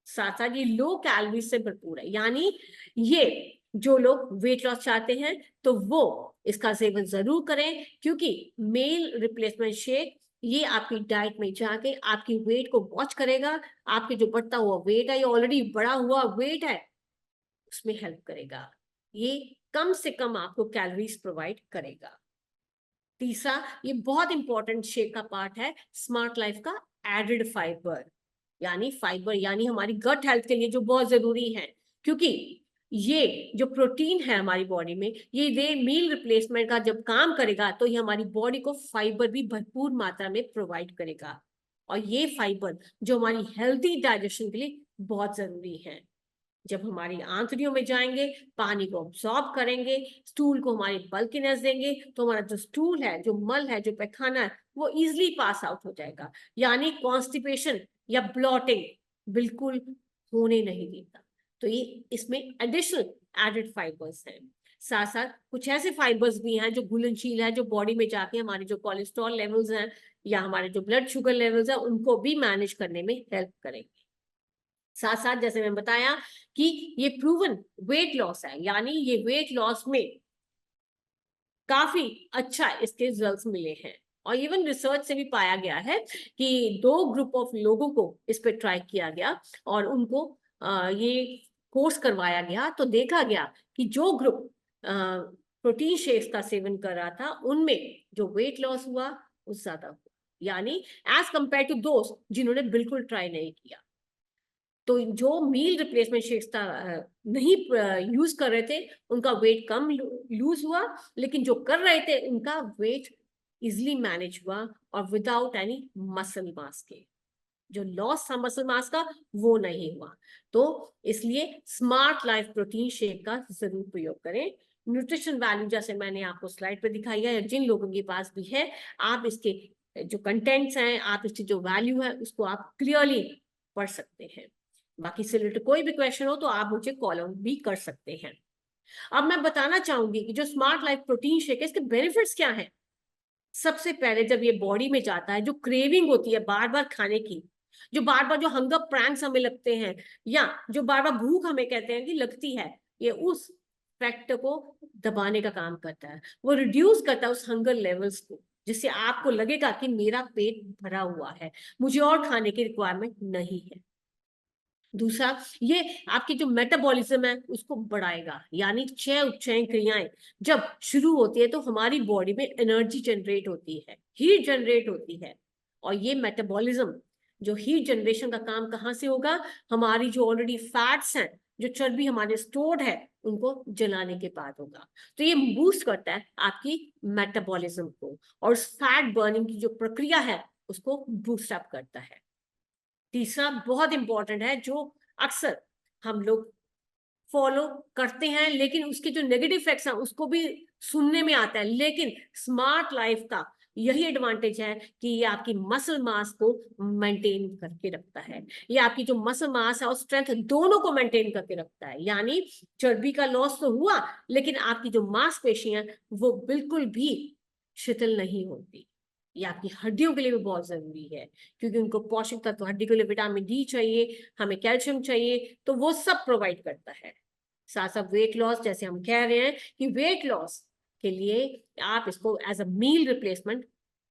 S1: साथ साथ ये लो कैलोरी से भरपूर है, यानी ये जो लोग वेट लॉस चाहते हैं तो वो इसका सेवन जरूर करें, क्योंकि मील रिप्लेसमेंट शेक ये आपकी डाइट में जाके आपकी वेट को वॉच करेगा, आपके जो बढ़ता हुआ वेट है, ये ऑलरेडी बढ़ा हुआ वेट है, उसमें हेल्प करेगा। ये कम से कम आपको कैलोरीज प्रोवाइड करेगा। तीसरा, ये बहुत इंपॉर्टेंट शेक का पार्ट है स्मार्ट लाइफ का, एडेड फाइबर, यानी फाइबर, यानी हमारी गट हेल्थ के लिए जो बहुत जरूरी है, क्योंकि ये जो प्रोटीन है हमारी बॉडी में, ये मील रिप्लेसमेंट का जब काम करेगा तो ये हमारी बॉडी को फाइबर भी भरपूर मात्रा में प्रोवाइड करेगा। और ये फाइबर जो हमारी हेल्दी डाइजेशन के लिए बहुत जरूरी है। जब हमारी आंतड़ियों में जाएंगे, पानी को अब्सॉर्ब करेंगे, स्टूल को हमारी बल्कीनेस देंगे, तो हमारा जो स्टूल है, जो मल है, जो पैखाना है, वो इजिली पास आउट हो जाएगा। यानी कॉन्स्टिपेशन या ब्लॉटिंग बिल्कुल होने नहीं देता। तो ये इसमें एडिशनल एडेड फाइबर्स हैं। साथ साथ कुछ ऐसे फाइबर्स भी हैं जो घुलनशील है, जो बॉडी में जाके हमारे जो कोलेस्ट्रॉल लेवल्स हैं या हमारे जो ब्लड शुगर लेवल्स हैं उनको भी मैनेज करने में हेल्प करेंगे। साथ साथ जैसे मैं बताया कि ये प्रूवन वेट लॉस है, यानी ये वेट लॉस में काफी अच्छा इसके रिजल्ट्स मिले हैं। और इवन रिसर्च से भी पाया गया है कि 2 ग्रुप ऑफ लोगों को इस पे ट्राई किया गया और उनको ये कोर्स करवाया गया, तो देखा गया कि जो ग्रुप प्रोटीन शेक्स का सेवन कर रहा था उनमें जो वेट लॉस हुआ वो ज्यादा हुआ, यानी एज कंपेयर टू दोस्त जिन्होंने बिल्कुल ट्राई नहीं किया। तो जो मील रिप्लेसमेंट शेक्स का नहीं यूज कर रहे थे उनका वेट कम लूज हुआ, लेकिन जो कर रहे थे उनका वेट इजिली मैनेज हुआ और विदाउट एनी मसल मास के। जो लॉस था मसल मास का वो नहीं हुआ। तो इसलिए स्मार्ट लाइफ प्रोटीन शेक का जरूर प्रयोग करें। न्यूट्रिशन वैल्यू जैसे मैंने आपको स्लाइड पर दिखाई है, जिन लोगों के पास भी है, आप इसके जो कंटेंट्स हैं, आप इसकी जो वैल्यू है उसको आप क्लियरली पढ़ सकते हैं। बाकी से रिलेटेड कोई भी क्वेश्चन हो तो आप मुझे कॉल आउट भी कर सकते हैं। अब मैं बताना चाहूंगी कि जो स्मार्ट लाइफ प्रोटीन शेक है इसके बेनिफिट्स क्या हैं। सबसे पहले जब ये बॉडी में जाता है, जो क्रेविंग होती है बार बार खाने की, जो बार बार जो हंगर प्रैंक्स हमें लगते हैं या जो बार बार भूख हमें कहते हैं कि लगती है, ये उस फैक्टर को दबाने का काम करता है। वो रिड्यूस करता है उस हंगर लेवल्स को, जिससे आपको लगेगा कि मेरा पेट भरा हुआ है, मुझे और खाने की रिक्वायरमेंट नहीं है। दूसरा, ये आपकी जो मेटाबॉलिज्म है उसको बढ़ाएगा, यानी 6 उपचयन क्रियाएं जब शुरू होती है तो हमारी बॉडी में एनर्जी जनरेट होती है, हीट जनरेट होती है। और ये मेटाबॉलिज्म, जो हीट जनरेशन का काम कहाँ से होगा, हमारी जो ऑलरेडी फैट्स हैं, जो चर्बी हमारे स्टोर्ड है, उनको जलाने के बाद होगा। तो ये बूस्ट करता है आपकी मेटाबॉलिज्म को और फैट बर्निंग की जो प्रक्रिया है उसको बूस्ट अप करता है। तीसरा बहुत इंपॉर्टेंट है, जो अक्सर हम लोग फॉलो करते हैं लेकिन उसके जो नेगेटिव इफेक्ट्स हैं उसको भी सुनने में आता है, लेकिन स्मार्ट लाइफ का यही एडवांटेज है कि ये आपकी मसल मास को मेंटेन करके रखता है। ये आपकी जो मसल मास है और स्ट्रेंथ दोनों को मेंटेन करके रखता है, यानी चर्बी का लॉस तो हुआ लेकिन आपकी जो मांसपेशियां वो बिल्कुल भी शिथिल नहीं होती। ये आपकी हड्डियों के लिए भी बहुत जरूरी है, क्योंकि उनको पोषक तत्व, हड्डी के लिए विटामिन डी चाहिए, हमें कैल्शियम चाहिए, तो वो सब प्रोवाइड करता है। साथ साथ वेट लॉस, जैसे हम कह रहे हैं कि वेट लॉस के लिए आप इसको एज अ मील रिप्लेसमेंट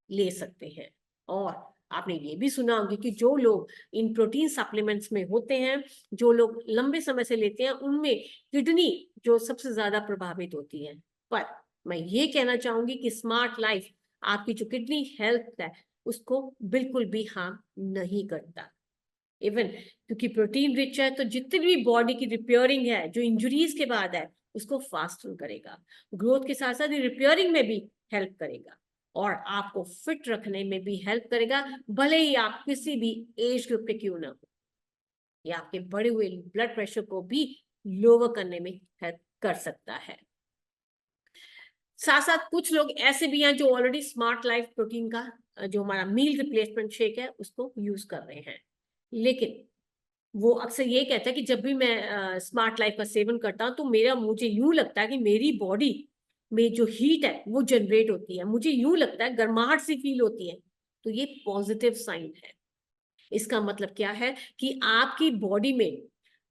S1: ले सकते हैं। और आपने ये भी सुना होगा कि जो लोग इन प्रोटीन सप्लीमेंट्स में होते हैं, जो लोग लंबे समय से लेते हैं, उनमें किडनी जो सबसे ज्यादा प्रभावित होती है। पर मैं ये कहना चाहूंगी कि स्मार्ट लाइफ आपकी जो किडनी हेल्थ है उसको बिल्कुल भी हार्म नहीं करता। इवन क्योंकि प्रोटीन रिच है तो जितनी भी बॉडी की रिपेयरिंग है, जो इंजरीज के बाद है, उसको फास्ट करेगा। ग्रोथ के साथ साथ रिपेयरिंग में भी हेल्प करेगा और आपको फिट रखने में भी हेल्प करेगा, भले ही आप किसी भी एज ग्रुप के क्यों ना हो। ये आपके बढ़े हुए ब्लड प्रेशर को भी लोअर करने में हेल्प कर सकता है। साथ साथ कुछ लोग ऐसे भी हैं जो ऑलरेडी स्मार्ट लाइफ प्रोटीन का जो हमारा मील रिप्लेसमेंट शेक है उसको यूज कर रहे हैं, लेकिन वो अक्सर ये कहता है कि जब भी मैं स्मार्ट लाइफ का सेवन करता हूँ तो मुझे यूं लगता है कि मेरी बॉडी में जो हीट है वो जनरेट होती है, मुझे यूं लगता है गर्माहट सी फील होती है। तो ये पॉजिटिव साइन है। इसका मतलब क्या है कि आपकी बॉडी में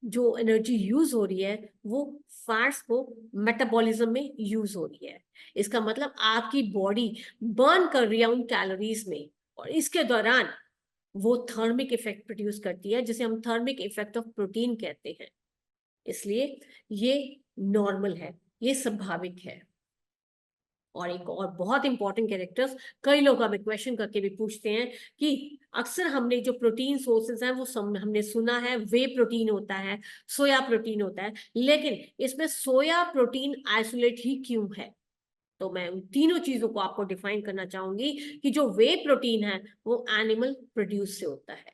S1: जो एनर्जी यूज हो रही है वो फैट्स को मेटाबॉलिज्म में यूज हो रही है। इसका मतलब आपकी बॉडी बर्न कर रही है उन कैलोरीज में, और इसके दौरान वो थर्मिक इफेक्ट प्रोड्यूस करती है, जिसे हम थर्मिक इफेक्ट ऑफ प्रोटीन कहते हैं। इसलिए ये नॉर्मल है, ये स्वाभाविक है। और एक और बहुत इंपॉर्टेंट कैरेक्टर्स, कई लोग हमें क्वेश्चन करके भी पूछते हैं कि अक्सर हमने जो प्रोटीन सोर्सेज हैं वो हमने सुना है वे प्रोटीन होता है, सोया प्रोटीन होता है, लेकिन इसमें सोया प्रोटीन आइसोलेट ही क्यों है? तो मैं उन तीनों चीजों को आपको डिफाइन करना चाहूंगी कि जो वे प्रोटीन है वो एनिमल प्रोड्यूस से होता है,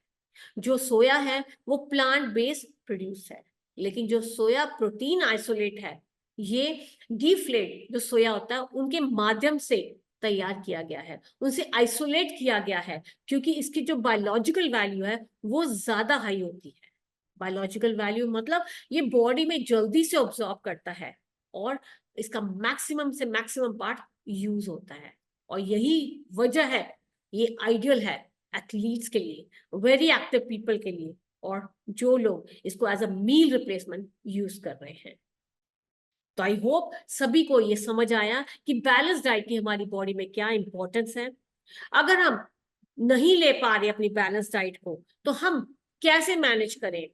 S1: जो सोया है वो प्लांट बेस्ड प्रोड्यूस है, लेकिन जो सोया प्रोटीन आइसोलेट है ये डीफ्लेट जो सोया होता है उनके माध्यम से तैयार किया गया है, उनसे आइसोलेट किया गया है, क्योंकि इसकी जो बायोलॉजिकल वैल्यू है वो ज्यादा हाई होती है। बायोलॉजिकल वैल्यू मतलब ये बॉडी में जल्दी से ऑब्जॉर्ब करता है और इसका मैक्सिमम से मैक्सिमम पार्ट यूज होता है, और यही वजह है ये आइडियल है एथलीट्स के लिए, वेरी एक्टिव पीपल के लिए, और जो लोग इसको as a meal replacement use कर रहे हैं। तो आई होप सभी को ये समझ आया कि बैलेंस डाइट की हमारी बॉडी में क्या इंपॉर्टेंस है। अगर हम नहीं ले पा रहे अपनी बैलेंस डाइट को तो हम कैसे मैनेज करें,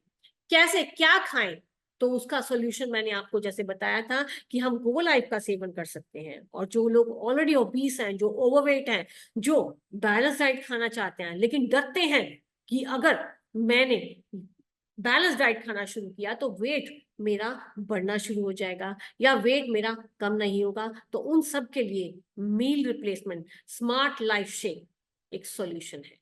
S1: कैसे क्या खाएं? तो उसका सोल्यूशन मैंने आपको जैसे बताया था कि हम गो लाइफ का सेवन कर सकते हैं, और जो लोग ऑलरेडी ओबीस हैं, जो ओवरवेट हैं, जो बैलेंस डाइट खाना चाहते हैं लेकिन डरते हैं कि अगर मैंने बैलेंस डाइट खाना शुरू किया तो वेट मेरा बढ़ना शुरू हो जाएगा या वेट मेरा कम नहीं होगा, तो उन सब के लिए meal replacement smart life shake एक सॉल्यूशन है।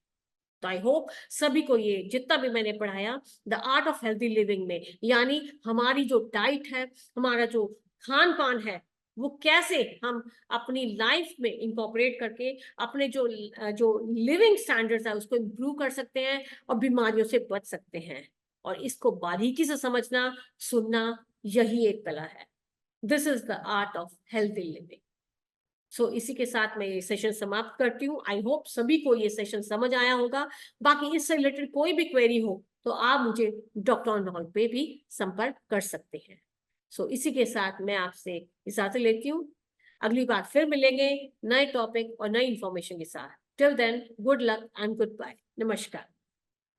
S1: तो आई होप सभी को ये जितना भी मैंने पढ़ाया the art of healthy living में, यानी हमारी जो डाइट है, हमारा जो खान पान है, वो कैसे हम अपनी लाइफ में इंकॉर्पोरेट करके अपने जो जो लिविंग स्टैंडर्ड्स है उसको इम्प्रूव कर सकते हैं और बीमारियों से बच सकते हैं। और इसको बारीकी से समझना, सुनना, यही एक कला है। This is the art of healthy living. So इसी के साथ मैं ये सेशन समाप्त करती हूँ। आई होप सभी को ये सेशन समझ आया होगा। बाकी इससे रिलेटेड कोई भी क्वेरी हो तो आप मुझे डॉक्टर ऑन हॉल पे भी संपर्क कर सकते हैं। सो इसी के साथ मैं आपसे इजाजत लेती हूँ। अगली बार फिर मिलेंगे नए टॉपिक और नई इंफॉर्मेशन के साथ। Till then good luck and good bye. नमस्कार।